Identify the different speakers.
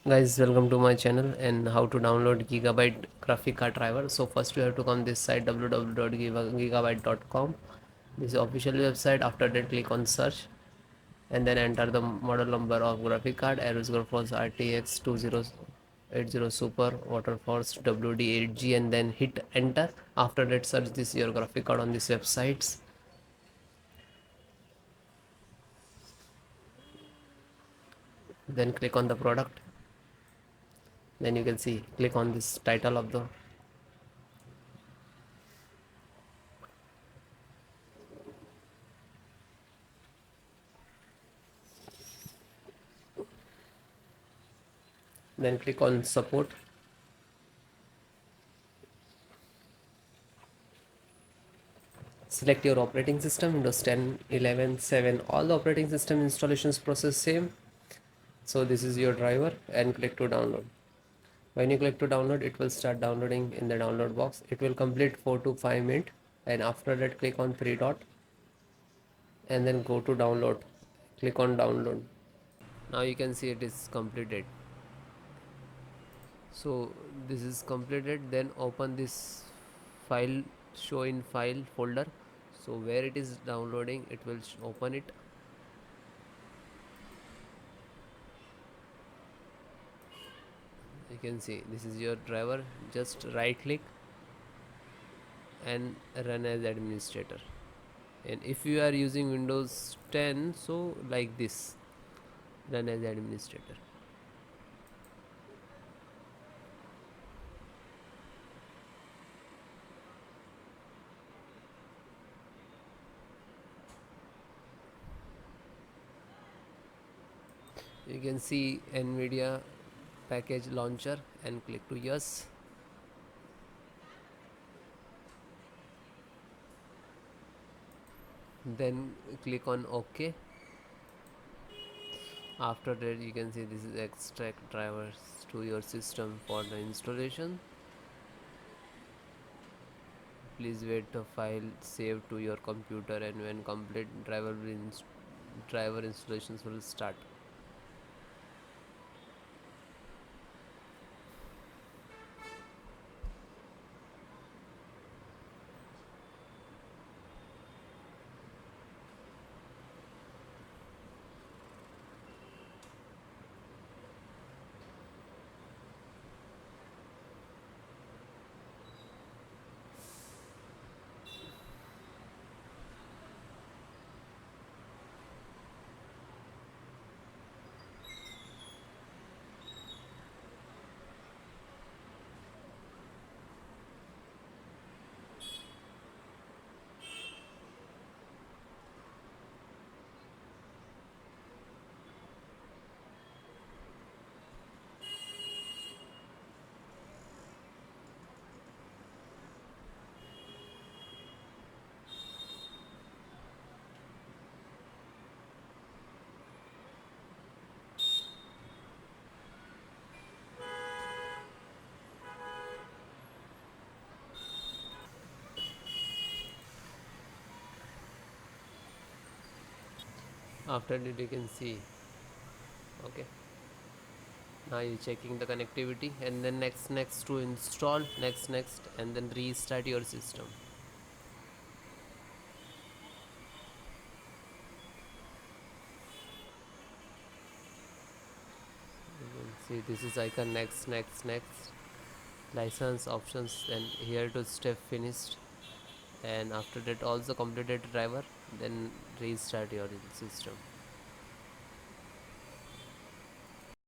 Speaker 1: Guys, welcome to my channel and how to download Gigabyte graphic card driver. So first we have to come this site www.gigabyte.com. This is the official website. After that click on search and then enter the model number of graphic card AORUS RTX 2080 Super WATERFORCE WD8G and then hit enter. After that search this your graphic card on these websites. Then click on the product. Then you can see click on this title of the then click on support. Select your operating system, Windows 10, 11, 7, all the operating system installations process same. So this is your driver and click to download. When you click to download, it will start downloading in the download box. It will complete 4 to 5 minutes and after that click on three dot and then go to download. Click on download. Now you can see it is completed. So this is completed, then open this file, show in file folder. So where it is downloading, it will open it. You can see this is your driver. Just right click and run as administrator. And if you are using Windows 10, so like this, run as administrator. You can see NVIDIA package launcher and click to yes. Then click on OK. After that you can see this is extract drivers to your system for the installation. Please wait the file save to your computer, and when complete driver installations will start. After that you can see okay. Now you're checking the connectivity and then next to install, next and then restart your system. You can see this is icon next license options, and here to step finished, and after that also completed driver, then restart your system.